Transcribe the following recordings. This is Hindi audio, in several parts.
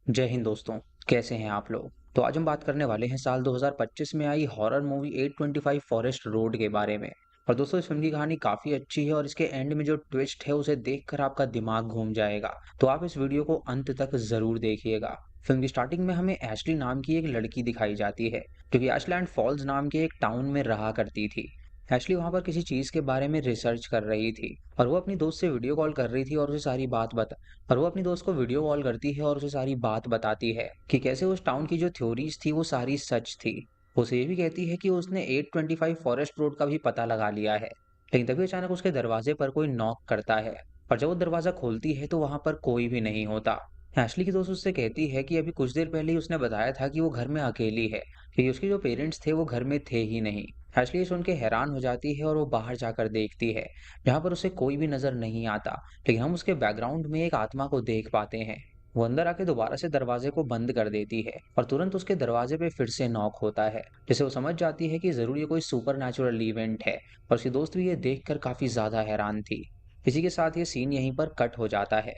जय हिंद दोस्तों। कैसे हैं आप लोग? तो आज हम बात करने वाले हैं साल 2025 में आई हॉरर मूवी 825 फॉरेस्ट रोड के बारे में। और दोस्तों, इस फिल्म की कहानी काफी अच्छी है और इसके एंड में जो ट्विस्ट है उसे देखकर आपका दिमाग घूम जाएगा। तो आप इस वीडियो को अंत तक जरूर देखिएगा। फिल्म की स्टार्टिंग में हमें एशली नाम की एक लड़की दिखाई जाती है जो कि एशलैंड फॉल्स नाम के एक टाउन में रहा करती थी। एशली वहां पर किसी चीज के बारे में रिसर्च कर रही थी और वो अपनी दोस्त से वीडियो कॉल कर रही थी और उसे सारी बात बता और वो अपनी दोस्त को वीडियो कॉल करती है और उसे सारी बात बताती है कि कैसे उस टाउन की जो थ्योरीज थी वो सारी सच थी। वो उसे ये भी कहती है कि उसने 825 फॉरेस्ट रोड का भी पता लगा लिया है। लेकिन तभी अचानक उसके दरवाजे पर कोई नॉक करता है और जब वो दरवाजा खोलती है तो वहां पर कोई भी नहीं होता। एशली की दोस्त उससे कहती है कि अभी कुछ देर पहले ही उसने बताया था कि वो घर में अकेली है, क्योंकि उसके जो पेरेंट्स थे वो घर में थे ही नहीं। एशली ये सुन के हैरान हो जाती है और वो बाहर जाकर देखती है जहाँ पर उसे कोई भी नजर नहीं आता। लेकिन हम उसके बैकग्राउंड में एक आत्मा को देख पाते हैं। वो अंदर आके दोबारा से दरवाजे को बंद कर देती है और तुरंत उसके दरवाजे पे फिर से नॉक होता है, जिसे वो समझ जाती है कि जरूर ये कोई सुपर नेचुरल इवेंट है। और उसकी दोस्त भी ये देखकर काफी ज्यादा हैरान थी। इसी के साथ ये सीन यहीं पर कट हो जाता है।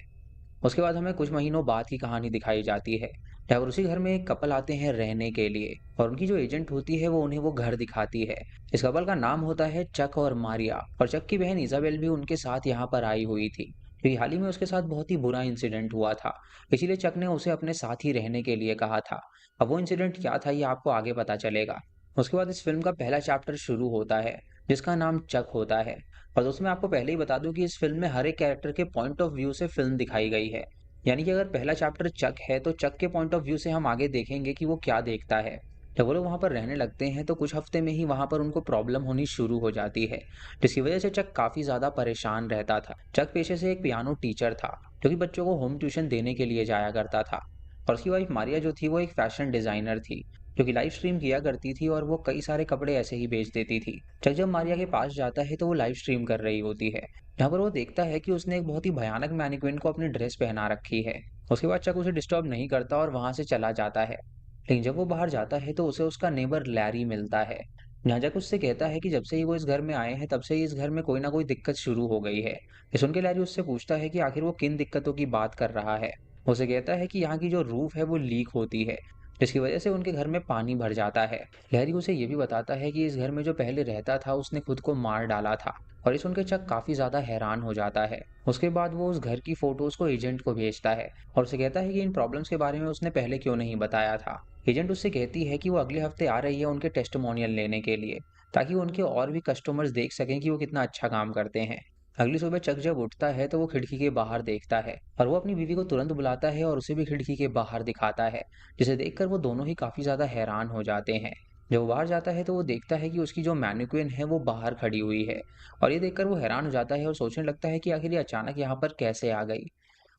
उसके बाद हमें कुछ महीनों बाद की कहानी दिखाई जाती है जहाँ पर उसी घर में एक कपल आते हैं रहने के लिए और उनकी जो एजेंट होती है वो उन्हें वो घर दिखाती है। इस कपल का नाम होता है चक और मारिया, और चक की बहन इजाबेल भी उनके साथ यहाँ पर आई हुई थी क्योंकि हाल ही में उसके साथ बहुत ही बुरा इंसिडेंट हुआ था। इसीलिए चक ने उसे अपने साथ ही रहने के लिए कहा था। अब वो इंसिडेंट क्या था ये आपको आगे पता चलेगा। उसके बाद इस फिल्म का पहला चैप्टर शुरू होता है जिसका नाम चक होता है। और दोस्तों, मैं आपको पहले ही बता दूं कि इस फिल्म में हर एक कैरेक्टर के पॉइंट ऑफ व्यू से फिल्म दिखाई गई है। यानी कि अगर पहला चैप्टर चक है तो चक के पॉइंट ऑफ व्यू से हम आगे देखेंगे कि वो क्या देखता है। जब वो लोग वहां पर रहने लगते हैं तो कुछ हफ्ते में ही वहां पर उनको प्रॉब्लम होनी शुरू हो जाती है, जिसकी वजह से चक काफी ज्यादा परेशान रहता था। चक पेशे से एक पियानो टीचर था जो कि बच्चों को होम ट्यूशन देने के लिए जाया करता था। और उसकी वाइफ मारिया जो थी वो एक फैशन डिजाइनर थी जो कि लाइव स्ट्रीम किया करती थी और वो कई सारे कपड़े ऐसे ही बेच देती थी। चक जब मारिया के पास जाता है तो वो लाइव स्ट्रीम कर रही होती है, जहाँ पर वो देखता है कि उसने एक बहुत ही भयानक मैनिक्विन को अपनी ड्रेस पहना रखी है। उसके बाद चक उसे डिस्टर्ब नहीं करता और वहां से चला जाता है। लेकिन जब वो बाहर जाता है तो उसे उसका नेबर लैरी मिलता है। जहाँ जक उससे कहता है कि जब से ही वो इस घर में आए हैं तब से ही इस घर में कोई ना कोई दिक्कत शुरू हो गई है। ये सुन के लैरी उससे पूछता है कि आखिर वो किन दिक्कतों की बात कर रहा है। उसे कहता है कि यहाँ की जो रूफ है वो लीक होती है, जिसकी वजह से उनके घर में पानी भर जाता है। लहरी उसे ये भी बताता है कि इस घर में जो पहले रहता था उसने खुद को मार डाला था। और ये सुनकर चक काफी ज्यादा हैरान हो जाता है। उसके बाद वो उस घर की फोटोज को एजेंट को भेजता है और उसे कहता है कि इन प्रॉब्लम्स के बारे में उसने पहले क्यों नहीं बताया था। एजेंट उससे कहती है कि वो अगले हफ्ते आ रही है उनके टेस्टिमोनियल लेने के लिए, ताकि उनके और भी कस्टमर्स देख सकें कि वो कितना अच्छा काम करते हैं। अगली सुबह चक जब उठता है तो वो खिड़की के बाहर देखता है और वो अपनी बीवी को तुरंत बुलाता है और उसे भी खिड़की के बाहर दिखाता है, जिसे देखकर वो दोनों ही काफी ज्यादा हैरान हो जाते हैं। जब वो बाहर जाता है तो वो देखता है कि उसकी जो मैनिक्विन है वो बाहर खड़ी हुई है। और ये देखकर वो हैरान हो जाता है और सोचने लगता है कि आखिर ये अचानक यहाँ पर कैसे आ गई।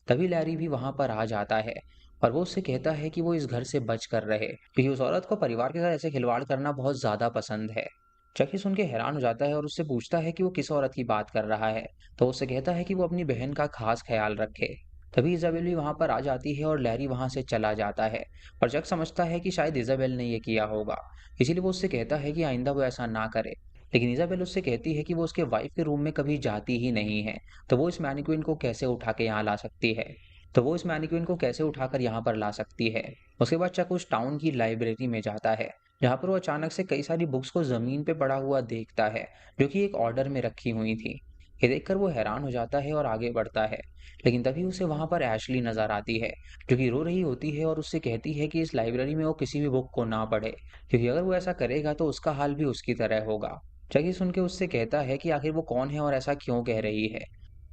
तभी लैरी भी वहां पर आ जाता है और वो उससे कहता है कि वो इस घर से बच कर रहे, क्योंकि उस औरत को परिवार के साथ ऐसे खिलवाड़ करना बहुत ज्यादा पसंद है। चकी सुन के हैरान हो जाता है और उससे पूछता है कि वो किस औरत की बात कर रहा है। तो उससे कहता है कि वो अपनी बहन का खास ख्याल रखे। तभी इजाबेल भी वहां पर आ जाती है और लैरी वहां से चला जाता है। और जक समझता है कि शायद इजाबेल ने ये किया होगा, इसीलिए वो उससे कहता है कि आइंदा वो ऐसा ना करे। लेकिन इजाबेल उससे कहती है कि वो उसके वाइफ के रूम में कभी जाती ही नहीं है, तो वो इस मैनिक्विन को कैसे उठा के यहाँ ला सकती है। उसके बाद चक उस टाउन की लाइब्रेरी में जाता है जहाँ पर वो अचानक से कई सारी बुक्स को जमीन पे पड़ा हुआ देखता है जो कि एक ऑर्डर में रखी हुई थी। ये देखकर वो हैरान हो जाता है और आगे बढ़ता है। लेकिन तभी उसे वहां पर एशली नजर आती है जो कि रो रही होती है और उससे कहती है कि इस लाइब्रेरी में वो किसी भी बुक को ना पढ़े, क्योंकि अगर वो ऐसा करेगा तो उसका हाल भी उसकी तरह होगा। जगी सुन के उससे कहता है कि आखिर वो कौन है और ऐसा क्यों कह रही है।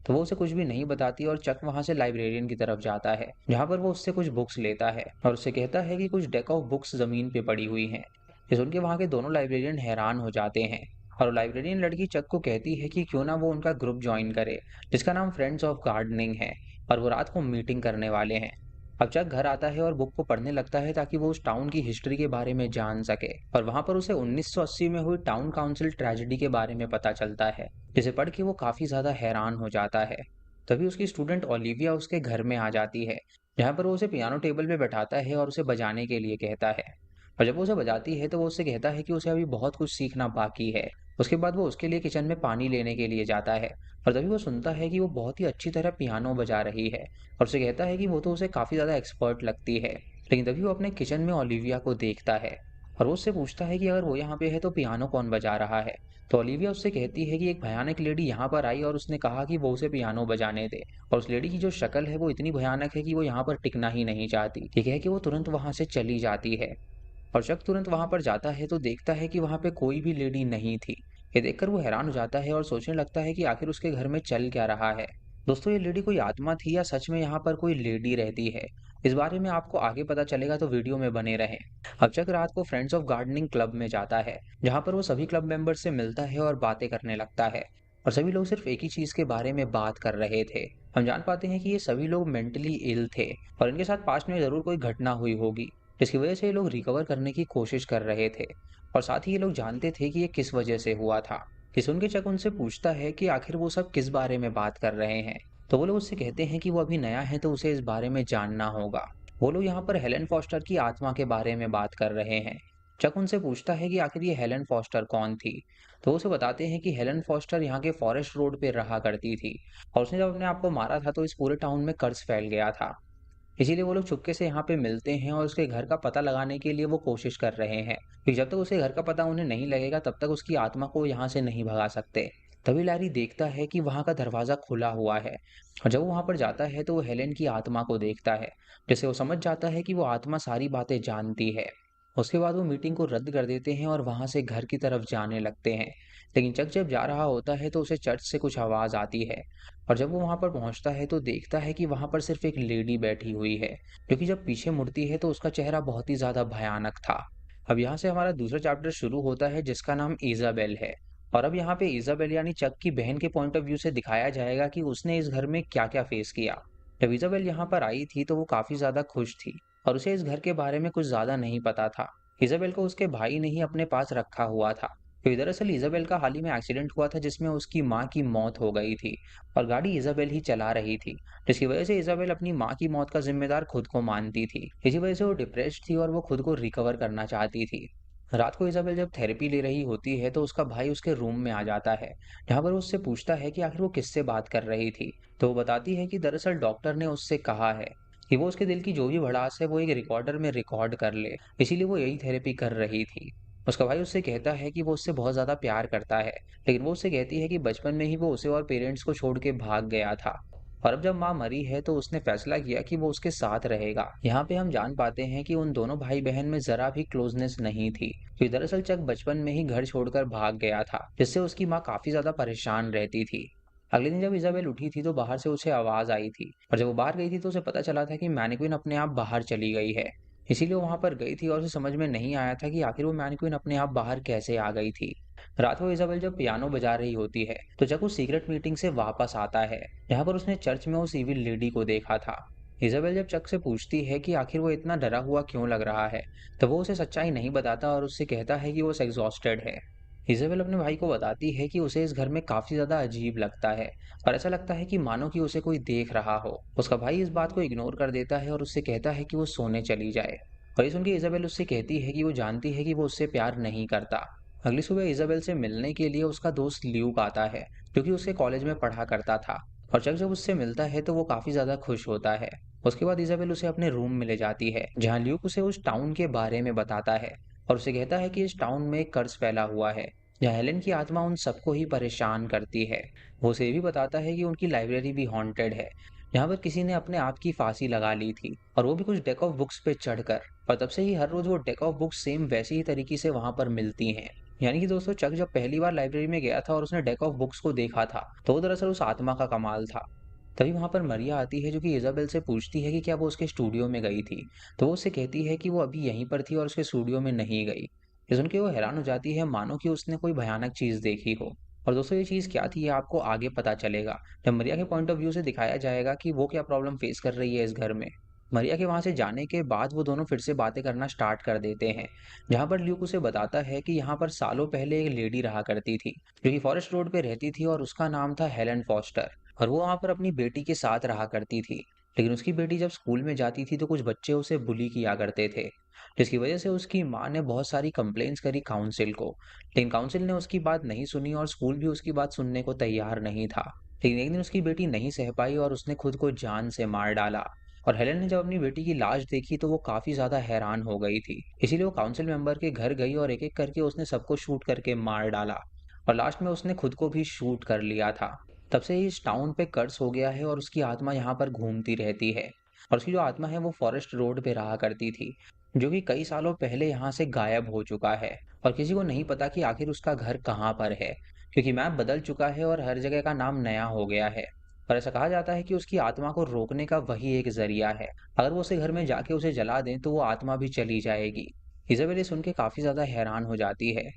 तो वो उसे कुछ भी नहीं बताती और चक वहां से लाइब्रेरियन की तरफ जाता है जहां पर वो उससे कुछ बुक्स लेता है और उससे कहता है कि कुछ डेक ऑफ बुक्स जमीन पे पड़ी हुई हैं। ये सुन के वहां के दोनों लाइब्रेरियन हैरान हो जाते हैं और लाइब्रेरियन लड़की चक को कहती है कि क्यों ना वो उनका ग्रुप ज्वाइन करे जिसका नाम फ्रेंड्स ऑफ गार्डनिंग है, और वो रात को मीटिंग करने वाले हैं। अब चक घर आता है और बुक को पढ़ने लगता है ताकि वो उस टाउन की हिस्ट्री के बारे में जान सके। और वहां पर उसे 1980 में हुई टाउन काउंसिल ट्रेजेडी के बारे में पता चलता है, जिसे पढ़ के वो काफी ज्यादा हैरान हो जाता है। तभी उसकी स्टूडेंट ओलिविया उसके घर में आ जाती है जहाँ पर वो उसे पियानो टेबल पे बैठाता है और उसे बजाने के लिए कहता है। और जब वो उसे बजाती है तो वो उससे कहता है कि उसे अभी बहुत कुछ सीखना बाकी है। उसके बाद वो उसके लिए किचन में पानी लेने के लिए जाता है और तभी वो सुनता है कि वो बहुत ही अच्छी तरह पियानो बजा रही है और उसे कहता है कि वो तो उसे काफ़ी ज़्यादा एक्सपर्ट लगती है। लेकिन तभी वो अपने किचन में ओलिविया को देखता है और वो उससे पूछता है कि अगर वो यहाँ पे है तो पियानो कौन बजा रहा है। तो ओलिविया उससे कहती है कि एक भयानक लेडी यहाँ पर आई और उसने कहा कि वो उसे पियानो बजाने दे, और उस लेडी की जो शक्ल है वो इतनी भयानक है कि वो यहाँ पर टिकना ही नहीं चाहती। ये कह के वो तुरंत वहां से चली जाती है और जब तुरंत वहां पर जाता है तो देखता है कि वहां पे कोई भी लेडी नहीं थी। ये देखकर वो हैरान हो जाता है और सोचने लगता है कि आखिर उसके घर में चल क्या रहा है। दोस्तों, ये लेडी कोई आत्मा थी या सच में यहाँ पर कोई लेडी रहती है, इस बारे में आपको आगे पता चलेगा, तो वीडियो में बने रहें। अब चक रात को फ्रेंड्स ऑफ गार्डनिंग क्लब में जाता है, जहाँ पर वो सभी क्लब मेंबर से मिलता है और बातें करने लगता है। और सभी लोग सिर्फ एक ही चीज के बारे में बात कर रहे थे। हम जान पाते हैं कि ये सभी लोग मेंटली इल थे और इनके साथ पास्ट में जरूर कोई घटना हुई होगी, जिसकी वजह से ये लोग रिकवर करने की कोशिश कर रहे थे। और साथ ही ये लोग जानते थे कि ये किस वजह से हुआ था। ये सुन के चक उनसे पूछता है कि आखिर वो सब किस बारे में बात कर रहे हैं। तो वो लोग उससे कहते हैं कि वो अभी नया है तो उसे इस बारे में जानना होगा। वो लोग यहाँ पर हेलन फॉस्टर की आत्मा के बारे में बात कर रहे हैं। चक उनसे पूछता है कि आखिर ये हेलन फॉस्टर कौन थी। तो वो उसे बताते हैं कि हेलन फॉस्टर यहाँ के फॉरेस्ट रोड पे रहा करती थी और उसने जब अपने आप को मारा था तो इस पूरे टाउन में कर्ज फैल गया था। इसीलिए वो लोग चुपके से यहाँ पे मिलते हैं और उसके घर का पता लगाने के लिए वो कोशिश कर रहे हैं, क्योंकि जब तक उसे घर का पता उन्हें नहीं लगेगा तब तक उसकी आत्मा को यहाँ से नहीं भगा सकते। तभी लैरी देखता है कि वहाँ का दरवाजा खुला हुआ है और जब वो वहाँ पर जाता है तो वो हेलेन की आत्मा को देखता है, जिससे वो समझ जाता है कि वो आत्मा सारी बातें जानती है। उसके बाद वो मीटिंग को रद्द कर देते हैं और वहां से घर की तरफ जाने लगते हैं। लेकिन चक जब जा रहा होता है तो उसे चर्च से कुछ आवाज आती है और जब वो वहां पर पहुंचता है तो देखता है कि वहां पर सिर्फ एक लेडी बैठी हुई है, जो कि जब पीछे मुड़ती है तो उसका चेहरा बहुत ही ज्यादा भयानक था। अब यहाँ से हमारा दूसरा चैप्टर शुरू होता है जिसका नाम इजाबेल है। और अब यहाँ पे इजाबेल यानी चक की बहन के पॉइंट ऑफ व्यू से दिखाया जाएगा कि उसने इस घर में क्या क्या फेस किया। जब इजाबेल यहाँ पर आई थी तो वो काफी ज्यादा खुश थी और उसे इस घर के बारे में कुछ ज्यादा नहीं पता था। इजाबेल को उसके भाई ने ही अपने पास रखा हुआ था, क्योंकि दरअसल इजाबेल का हाल ही में एक्सीडेंट हुआ था जिसमें उसकी माँ की मौत हो गई थी और गाड़ी इजाबेल ही चला रही थी, जिसकी वजह से इजाबेल अपनी माँ की मौत का जिम्मेदार खुद को मानती थी। इसी वजह से वो डिप्रेस्ड थी और वो खुद को रिकवर करना चाहती थी। रात को इजाबेल जब थेरेपी ले रही होती है तो उसका भाई उसके रूम में आ जाता है, जहाँ पर वो उससे पूछता है कि आखिर वो किससे बात कर रही थी। तो वो बताती है कि दरअसल डॉक्टर ने उससे कहा है कि वो उसके दिल की जो भी भड़ास है वो एक रिकॉर्डर में रिकॉर्ड कर ले, इसीलिए वो यही थेरेपी कर रही थी। उसका भाई उससे कहता है कि वो उससे बहुत ज्यादा प्यार करता है, लेकिन वो उससे कहती है कि बचपन में ही वो उसे और पेरेंट्स को छोड़ के भाग गया था और अब जब माँ मरी है तो उसने फैसला किया कि वो उसके साथ रहेगा। यहाँ पे हम जान पाते हैं कि उन दोनों भाई बहन में जरा भी क्लोजनेस नहीं थी, क्योंकि दरअसल चक बचपन में ही घर छोड़कर भाग गया था, जिससे उसकी माँ काफी ज्यादा परेशान रहती थी। अगले दिन जब इजाबेल उठी थी तो बाहर से उसे आवाज आई थी और जब वो बाहर गई थी तो उसे पता चला था कि मैनिक्विन अपने आप बाहर चली गई है। इसीलिए वो वहां पर गई थी और उसे समझ में नहीं आया था कि आखिर वो मैनिक्विन अपने आप बाहर कैसे आ गई थी। रात को इजाबेल जब पियानो बजा रही होती है तो जब वो सीक्रेट मीटिंग से वापस आता है, जहाँ पर उसने चर्च में उस इविल लेडी को देखा था। इजाबेल जब चक से पूछती है कि आखिर वो इतना डरा हुआ क्यों लग रहा है, तो वो उसे सच्चाई नहीं बताता और उससे कहता है कि वो एग्जॉस्टेड है। इजाबेल अपने भाई को बताती है कि उसे इस घर में काफी ज्यादा अजीब लगता है और ऐसा लगता है कि मानो कि उसे कोई देख रहा हो। उसका भाई इस बात को इग्नोर कर देता है और उससे कहता है कि वो सोने चली जाए। और ये सुन के इजाबेल उससे कहती है कि वो जानती है कि वो उससे प्यार नहीं करता। अगली सुबह इजाबेल से मिलने के लिए उसका दोस्त ल्यूक आता है, जो कि उसके कॉलेज में पढ़ा करता था। और जब जब उससे मिलता है तो वो काफी ज्यादा खुश होता है। उसके बाद इजाबेल उसे अपने रूम में ले जाती है, जहाँ ल्यूक उसे उस टाउन के बारे में बताता है और उसे कहता है कि इस टाउन में एक कर्ज फैला हुआ है, जहाँ हेलेन की आत्मा उन सबको ही परेशान करती है। वो उसे ये भी बताता है कि उनकी लाइब्रेरी भी हॉन्टेड है, जहाँ पर किसी ने अपने आप की फांसी लगा ली थी और वो भी कुछ डेक ऑफ बुक्स पे चढ़कर। और तब से ही हर रोज वो डेक ऑफ बुक्स सेम वैसी ही तरीके से वहां पर मिलती हैं। यानी कि दोस्तों, चक जब पहली बार लाइब्रेरी में गया था और उसने डेक ऑफ बुक्स को देखा था तो वो दरअसल उस आत्मा का कमाल था। तभी वहां पर मरिया आती है, जो कि इजाबेल से पूछती है कि क्या वो उसके स्टूडियो में गई थी। तो वो उससे कहती है कि वो अभी यहीं पर थी और उसके स्टूडियो में नहीं गई। ये सुन के वो हैरान हो जाती है, मानो कि उसने कोई भयानक चीज देखी हो। और दोस्तों, ये चीज क्या थी ये आपको आगे पता चलेगा, जब मरिया के पॉइंट ऑफ व्यू से दिखाया जाएगा कि वो क्या प्रॉब्लम फेस कर रही है इस घर में। मरिया के वहां से जाने के बाद वो दोनों फिर से बातें करना स्टार्ट कर देते हैं, जहां पर ल्यूक उसे बताता है कि यहाँ पर सालों पहले एक लेडी रहा करती थी, जो कि फॉरेस्ट रोड पे रहती थी और उसका नाम था हेलन फॉस्टर। और वो वहां पर अपनी बेटी के साथ रहा करती थी। लेकिन उसकी बेटी जब स्कूल में जाती थी तो कुछ बच्चे उसे बुली किया करते थे, जिसकी वजह से उसकी माँ ने बहुत सारी कंप्लेंट्स करी काउंसिल को। लेकिन काउंसिल ने उसकी बात नहीं सुनी और स्कूल भी उसकी बात सुनने को तैयार नहीं था। लेकिन एक दिन उसकी बेटी नहीं सह पाई और उसने खुद को जान से मार डाला। और हेलन ने जब अपनी बेटी की लाश देखी तो वो काफी ज्यादा हैरान हो गई थी, इसीलिए वो काउंसिल मेंबर के घर गई और एक एक करके उसने सबको शूट करके मार डाला। और लास्ट में उसने खुद को भी शूट कर लिया था। तब से ही इस टाउन पे कर्स हो गया है और उसकी आत्मा यहाँ पर घूमती रहती है। और उसकी जो आत्मा है वो फॉरेस्ट रोड पे रहा करती थी, जो कि कई सालों पहले यहाँ से गायब हो चुका है। और किसी को नहीं पता कि आखिर उसका घर कहाँ पर है, क्योंकि मैप बदल चुका है और हर जगह का नाम नया हो गया है। और ऐसा कहा जाता है कि उसकी आत्मा को रोकने का वही एक जरिया है। अगर वो उसे घर में जाके उसे जला दें तो वो आत्मा भी चली जाएगी। इजाबेल ये सुन के काफी ज्यादा हैरान हो जाती है।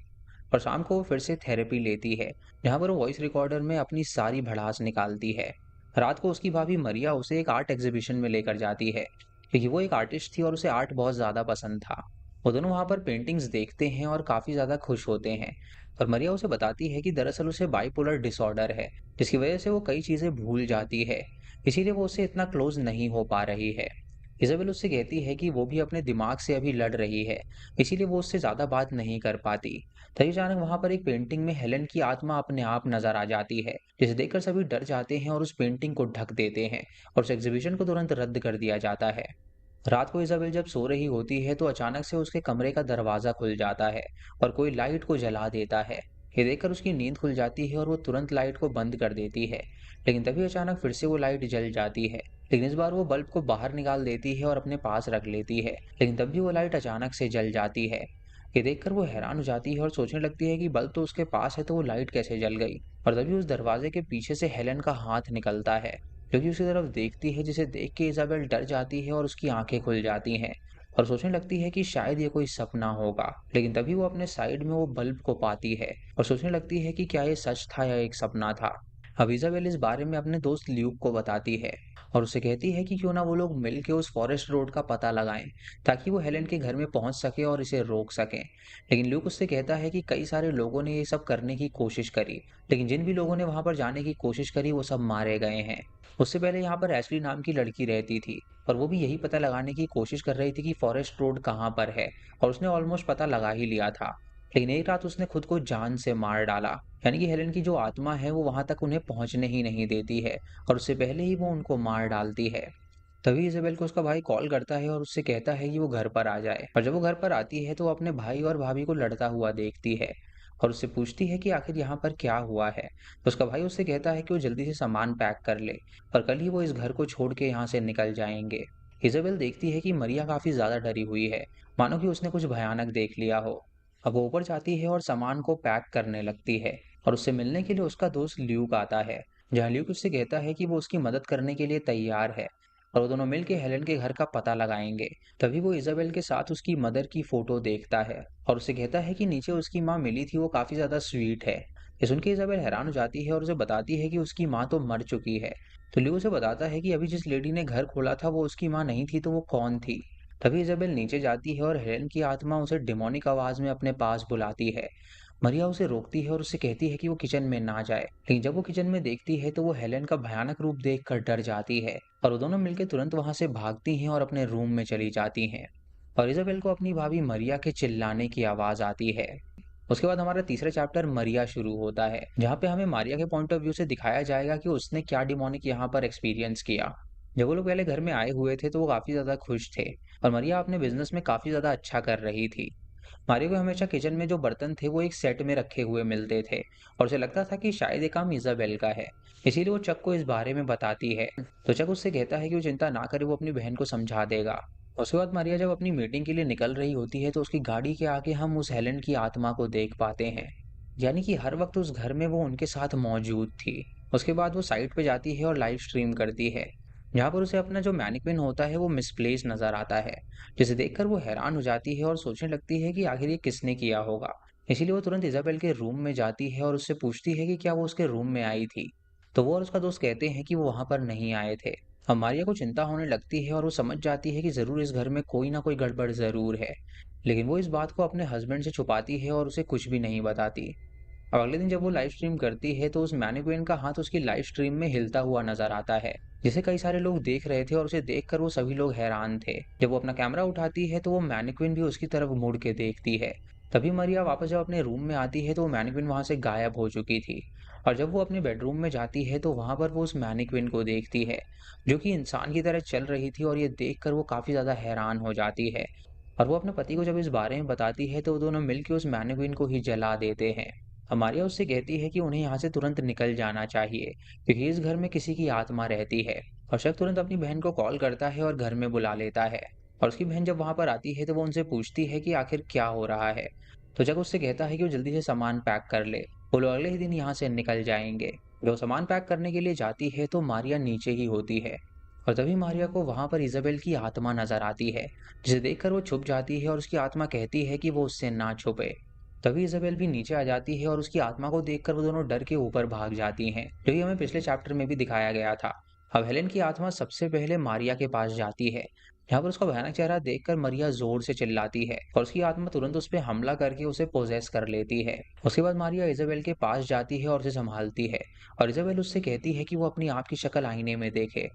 और शाम को वो फिर से थेरेपी लेती है, जहाँ पर वो वॉइस रिकॉर्डर में अपनी सारी भड़ास निकालती है। रात को उसकी भाभी मरिया उसे एक आर्ट एग्जीबिशन में लेकर जाती है, क्योंकि वो एक आर्टिस्ट थी और उसे आर्ट बहुत ज्यादा पसंद था। वो दोनों वहां पर पेंटिंग्स देखते हैं और काफी ज्यादा खुश होते हैं। और मरिया उसे बताती है कि दरअसल उसे बाइपोलर डिसऑर्डर है, जिसकी वजह से वो कई चीजें भूल जाती है, इसीलिए वो उससे इतना क्लोज नहीं हो पा रही है। इजाबेल उससे कहती है कि वो भी अपने दिमाग से अभी लड़ रही है, इसीलिए वो उससे ज्यादा बात नहीं कर पाती। तभी अचानक वहां पर एक पेंटिंग में हेलेन की आत्मा अपने आप नजर आ जाती है, जिसे देखकर सभी डर जाते हैं और उस पेंटिंग को ढक देते हैं और उस एग्जीबिशन को तुरंत रद्द कर दिया जाता है। रात को इजाबेल जब सो रही होती है तो अचानक से उसके कमरे का दरवाजा खुल जाता है और कोई लाइट को जला देता है। ये देखकर उसकी नींद खुल जाती है और वो तुरंत लाइट को बंद कर देती है। लेकिन तभी अचानक फिर से वो लाइट जल जाती है, लेकिन इस बार वो बल्ब को बाहर निकाल देती है और अपने पास रख लेती है। लेकिन तब भी वो लाइट अचानक से जल जाती है। ये देखकर वो हैरान हो जाती है और सोचने लगती है कि बल्ब तो उसके पास है तो वो लाइट कैसे जल गई। और तभी उस दरवाजे के पीछे से हेलन का हाथ निकलता है, जो कि उसकी तरफ देखती है, जिसे देख के इजाबेल डर जाती है और उसकी आंखें खुल जाती हैं और सोचने लगती है कि शायद ये कोई सपना होगा। लेकिन तभी वो अपने साइड में वो बल्ब को पाती है और सोचने लगती है कि क्या ये सच था या एक सपना था। अब इजाबेल इस बारे में अपने दोस्त ल्यूक को बताती है और उसे कहती है कि क्यों ना वो लोग मिलके उस फॉरेस्ट रोड का पता लगाएं, ताकि वो हेलेन के घर में पहुंच सके और इसे रोक सकें। लेकिन ल्यूक उससे कहता है कि कई सारे लोगों ने ये सब करने की कोशिश करी, लेकिन जिन भी लोगों ने वहां पर जाने की कोशिश करी वो सब मारे गए हैं। उससे पहले यहाँ पर एशली नाम की लड़की रहती थी और वो भी यही पता लगाने की कोशिश कर रही थी कि फॉरेस्ट रोड कहाँ पर है, और उसने ऑलमोस्ट पता लगा ही लिया था। लेकिन एक रात उसने खुद को जान से मार डाला, यानी कि हेलेन की जो आत्मा है वो वहां तक उन्हें पहुंचने ही नहीं देती है और उससे पहले ही वो उनको मार डालती है। तभी इजाबेल को उसका भाई कॉल करता है और उससे कहता है कि वो घर पर आ जाए। और जब वो घर पर आती है तो वो अपने भाई और भाभी को लड़ता हुआ देखती है और उससे पूछती है कि आखिर यहाँ पर क्या हुआ है। तो उसका भाई उससे कहता है कि वो जल्दी से सामान पैक कर ले, पर कल ही वो इस घर को छोड़ के यहाँ से निकल जाएंगे। इजाबेल देखती है कि मरिया काफी ज्यादा डरी हुई है, मानो कि उसने कुछ भयानक देख लिया हो। अब वो ऊपर जाती है और सामान को पैक करने लगती है और उससे मिलने के लिए उसका दोस्त ल्यूक आता है, जहाँ ल्यूक उससे कहता है कि वो उसकी मदद करने के लिए तैयार है और वो दोनों मिलके हेलेन के घर का पता लगाएंगे। तभी वो इजाबेल के साथ उसकी मदर की फोटो देखता है और उसे कहता है कि नीचे उसकी माँ मिली थी वो काफी ज्यादा स्वीट है। ये सुन के इजाबेल हैरान हो जाती है और उसे बताती है कि उसकी माँ तो मर चुकी है। तो ल्यू उसे बताता है कि अभी जिस लेडी ने घर खोला था वो उसकी माँ नहीं थी तो वो कौन थी। तभी इजाबेल नीचे जाती है और हेलेन की आत्मा उसे डिमोनिक आवाज में अपने पास बुलाती है। मरिया उसे रोकती है और उससे कहती है कि वो किचन में ना जाए, लेकिन जब वो किचन में देखती है तो वो हेलेन का भयानक रूप देखकर डर जाती है और वो दोनों मिलकर तुरंत वहां से भागती हैं और अपने रूम में चली जाती हैं। और इजाबेल को अपनी भाभी मरिया के चिल्लाने की आवाज आती है। उसके बाद हमारा तीसरा चैप्टर मरिया शुरू होता है, जहाँ पे हमें मारिया के पॉइंट ऑफ व्यू से दिखाया जाएगा कि उसने क्या डिमोनिक यहाँ पर एक्सपीरियंस किया। जब वो लोग पहले घर में आए हुए थे तो वो काफी ज्यादा खुश थे और मरिया अपने बिजनेस में काफी ज्यादा अच्छा कर रही थी। मारिया को हमेशा किचन में जो बर्तन थे वो एक सेट में रखे हुए मिलते थे और उसे लगता था कि शायद ये काम इजाबेल का है, इसीलिए वो चक को इस बारे में बताती है। तो चक उससे कहता है कि वो चिंता ना करे, वो अपनी बहन को समझा देगा। उसके बाद मारिया जब अपनी मीटिंग के लिए निकल रही होती है तो उसकी गाड़ी के आगे हम उस हेलेन की आत्मा को देख पाते हैं, यानी कि हर वक्त उस घर में वो उनके साथ मौजूद थी। उसके बाद वो साइट पे जाती है और लाइव स्ट्रीम करती है, जहाँ पर उसे अपना जो मैनिक्विन होता है वो मिसप्लेस नजर आता है, जिसे देखकर वो हैरान हो जाती है और सोचने लगती है कि आखिर ये किसने किया होगा। इसीलिए वो तुरंत इजाबेल के रूम में जाती है और उससे पूछती है कि क्या वो उसके रूम में आई थी। तो वो और उसका दोस्त कहते हैं कि वो वहां पर नहीं आए थे। अब मारिया को चिंता होने लगती है और वो समझ जाती है कि जरूर इस घर में कोई ना कोई गड़बड़ जरूर है, लेकिन वो इस बात को अपने हस्बैंड से छुपाती है और उसे कुछ भी नहीं बताती। अब अगले दिन जब वो लाइव स्ट्रीम करती है तो उस मैनिक्विन का हाथ उसकी लाइव स्ट्रीम में हिलता हुआ नजर आता है, जिसे कई सारे लोग देख रहे थे और उसे देखकर वो सभी लोग हैरान थे। जब वो अपना कैमरा उठाती है तो वो मैनिक्विन भी उसकी तरफ मुड़ के देखती है। तभी मरिया वापस जब अपने रूम में आती है तो वो मैनिक्विन वहां से गायब हो चुकी थी। और जब वो अपने बेडरूम में जाती है तो वहां पर वो उस मैनिक्विन को देखती है, जो कि इंसान की तरह चल रही थी, और ये देखकर वो काफी ज्यादा हैरान हो जाती है। और वो अपने पति को जब इस बारे में बताती है तो वो दोनों मिलकर उस मैनिक्विन को ही जला देते हैं। मारिया उससे कहती है कि उन्हें यहाँ से तुरंत निकल जाना चाहिए, क्योंकि इस घर में किसी की आत्मा रहती है। और शक तुरंत अपनी बहन को कॉल करता है और घर में बुला लेता है। और उसकी बहन जब वहां पर आती है तो वो उनसे पूछती है कि आखिर क्या हो रहा है। तो जग उससे कहता है कि वो जल्दी से सामान पैक कर ले, वो लोग अगले ही दिन यहाँ से निकल जाएंगे। जब वो सामान पैक करने के लिए जाती है तो मारिया नीचे ही होती है। और तभी मारिया को वहां पर इजाबेल की आत्मा नजर आती है, जिसे देखकर वो छुप जाती है और उसकी आत्मा कहती है कि वो उससे ना छुपे। तभी इजाबेल भी नीचे आ जाती है और उसकी आत्मा को देखकर वो दोनों डर के ऊपर भाग जाती हैं, जो कि हमें पिछले चैप्टर में भी दिखाया गया था। अब हेलेन की आत्मा सबसे पहले मारिया के पास जाती है। यहाँ पर उसका भयानक चेहरा देखकर मरिया जोर से चिल्लाती है और उसकी आत्मा तुरंत उस पर हमला करके उसे पोजेस कर लेती है। उसके बाद मारिया इजाबेल के पास जाती है और उसे संभालती है। और इजाबेल उससे कहती है कि वो अपनी आप की शक्ल आईने में देखे।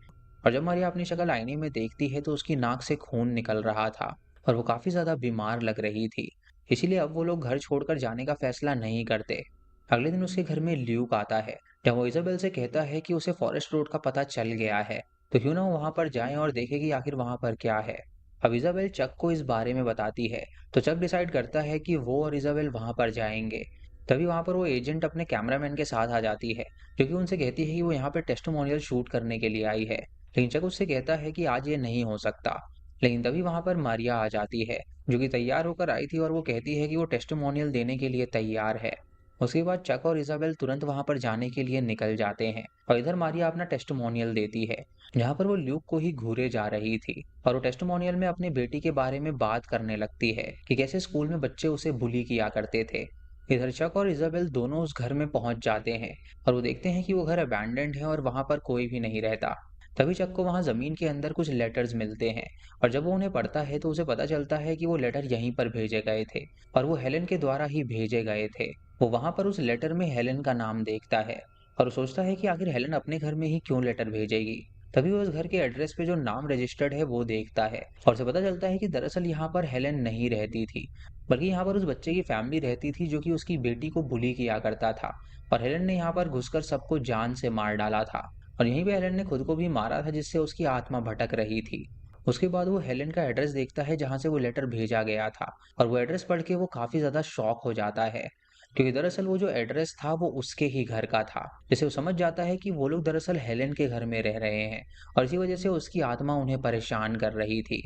और जब मारिया अपनी शक्ल आईने में देखती है तो उसकी नाक से खून निकल रहा था और वो काफी ज्यादा बीमार लग रही थी। इसीलिए अब वो लोग घर छोड़कर जाने का फैसला नहीं करते। अगले दिन उसके घर में ल्यूक आता है, जब वो इजाबेल से कहता है कि उसे फॉरेस्ट रोड का पता चल गया है, तो क्यों ना वो वहां पर जाएं और देखें कि आखिर वहां पर क्या है। अब इजाबेल चक को इस बारे में बताती है, तो चक डिसाइड करता है कि वो और इजाबेल वहां पर जाएंगे। तभी वहां पर वो एजेंट अपने कैमरामैन के साथ आ जाती है, जो कि उनसे कहती है कि वो यहाँ पे टेस्टिमोनियल शूट करने के लिए आई है। लेकिन चक उससे कहता है कि आज ये नहीं हो सकता। लेकिन तभी वहां पर मारिया आ जाती है, जो कि तैयार होकर आई थी, और वो कहती है कि वो टेस्टिमोनियल देने के लिए तैयार है। उसके बाद चक और इजाबेल तुरंत वहां पर जाने के लिए निकल जाते हैं और इधर मारिया अपना टेस्टिमोनियल देती है, जहां पर वो ल्यूक को ही घूरे जा रही थी। और वो टेस्टिमोनियल में अपनी बेटी के बारे में बात करने लगती है कि कैसे स्कूल में बच्चे उसे बुली किया करते थे। इधर चक और इजाबेल दोनों उस घर में पहुंच जाते हैं और वो देखते हैं कि वो घर अबैंडन्ड है और वहां पर कोई भी नहीं रहता। तभी चक को वहां जमीन के अंदर कुछ लेटर्स मिलते हैं, और जब वो उन्हें पढ़ता है तो उसे पता चलता है कि वो लेटर यहीं पर भेजे गए थे और वो हेलेन के द्वारा ही भेजे गए थे। वो वहां पर उस लेटर में हेलेन का नाम देखता है और वो सोचता है कि आखिर हेलेन अपने घर में ही क्यों लेटर भेजेगी। तभी वो उस घर के एड्रेस पे जो नाम रजिस्टर्ड है वो देखता है और उसे पता चलता है कि दरअसल यहाँ पर हेलेन नहीं रहती थी, बल्कि यहाँ पर उस बच्चे की फैमिली रहती थी, जो कि उसकी बेटी को बुली किया करता था। और हेलेन ने यहाँ पर घुसकर सबको जान से मार डाला था, और यहीं पे हेलेन ने खुद को भी मारा था, जिससे उसकी आत्मा भटक रही थी। उसके बाद वो हेलेन का एड्रेस देखता है जहां से वो लेटर भेजा गया था, और वो एड्रेस पढ़ के वो काफी ज्यादा शॉक हो जाता है, क्योंकि दरअसल वो जो एड्रेस था वो उसके ही घर का था। जिसे वो समझ जाता है कि वो लोग दरअसल हेलेन के घर में रह रहे हैं और इसी वजह से उसकी आत्मा उन्हें परेशान कर रही थी।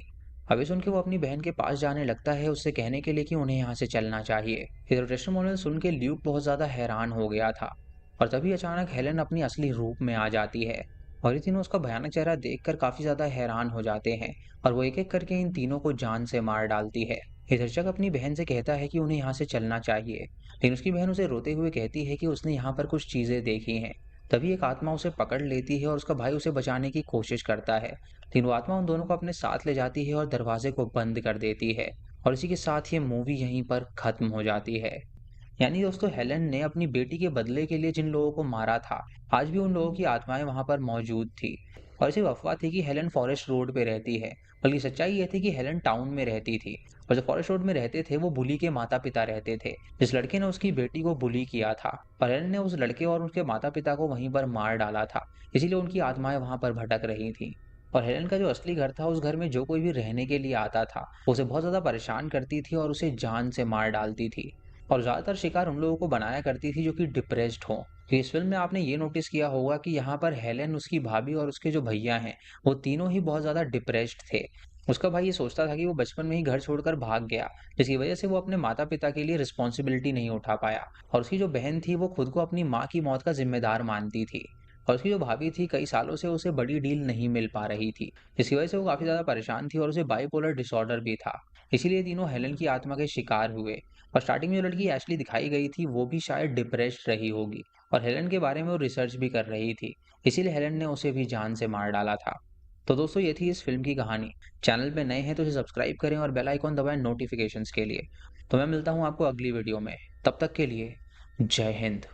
अभी सुन के वो अपनी बहन के पास जाने लगता है उससे कहने के लिए कि उन्हें यहाँ से चलना चाहिए। इधर टेस्टिमोनियल सुन के ल्यूक बहुत ज्यादा हैरान हो गया था, और तभी अचानक हेलेन अपनी असली रूप में आ जाती है। और ये तीनों उसका भयानक चेहरा देखकर काफी ज्यादा हैरान हो जाते हैं और वो एक एक करके इन तीनों को जान से मार डालती है। इधर चक अपनी बहन से कहता है कि उन्हें यहाँ से चलना चाहिए, लेकिन उसकी बहन उसे रोते हुए कहती है कि उसने यहाँ पर कुछ चीजें देखी हैं। तभी एक आत्मा उसे पकड़ लेती है और उसका भाई उसे बचाने की कोशिश करता है, लेकिन वो आत्मा उन दोनों को अपने साथ ले जाती है और दरवाजे को बंद कर देती है। और इसी के साथ ये मूवी यहीं पर खत्म हो जाती है। यानी दोस्तों, हेलेन ने अपनी बेटी के बदले के लिए जिन लोगों को मारा था, आज भी उन लोगों की आत्माएं वहां पर मौजूद थी। और सिर्फ अफवाह थी कि हेलेन फॉरेस्ट रोड पे रहती है, बल्कि सच्चाई ये थी कि हेलेन टाउन में रहती थी। और जो फॉरेस्ट रोड में रहते थे वो बुली के माता पिता रहते थे, जिस लड़के ने उसकी बेटी को बुली किया था। और हेलेन ने उस लड़के और उसके माता पिता को वहीं पर मार डाला था, इसीलिए उनकी आत्माएं वहां पर भटक रही थी। और हेलेन का जो असली घर था, उस घर में जो कोई भी रहने के लिए आता था वो उसे बहुत ज्यादा परेशान करती थी और उसे जान से मार डालती थी। और ज्यादातर शिकार उन लोगों को बनाया करती थी जो कि डिप्रेस्ड हों। तो इस फिल्म में आपने ये नोटिस किया होगा कि यहाँ पर हेलेन, उसकी भाभी और उसके जो भैया हैं, वो तीनों ही बहुत ज्यादा डिप्रेस्ड थे। उसका भाई ये सोचता था कि वो बचपन में ही घर छोड़कर भाग गया, जिसकी वजह से वो अपने माता पिता के लिए रिस्पॉन्सिबिलिटी नहीं उठा पाया। और उसकी जो बहन थी वो खुद को अपनी माँ की मौत का जिम्मेदार मानती थी। और उसकी जो भाभी थी, कई सालों से उसे बड़ी डील नहीं मिल पा रही थी, जिसकी वजह से वो काफी ज्यादा परेशान थी और उसे बाइपोलर डिसऑर्डर भी था। इसीलिए तीनों हेलेन की आत्मा के शिकार हुए। और स्टार्टिंग में जो लड़की एशली दिखाई गई थी वो भी शायद डिप्रेस्ड रही होगी, और हेलेन के बारे में वो रिसर्च भी कर रही थी, इसीलिए हेलेन ने उसे भी जान से मार डाला था। तो दोस्तों, ये थी इस फिल्म की कहानी। चैनल पे नए हैं तो इसे सब्सक्राइब करें और बेल आइकॉन दबाएं नोटिफिकेशंस के लिए। तो मैं मिलता हूँ आपको अगली वीडियो में। तब तक के लिए जय हिंद।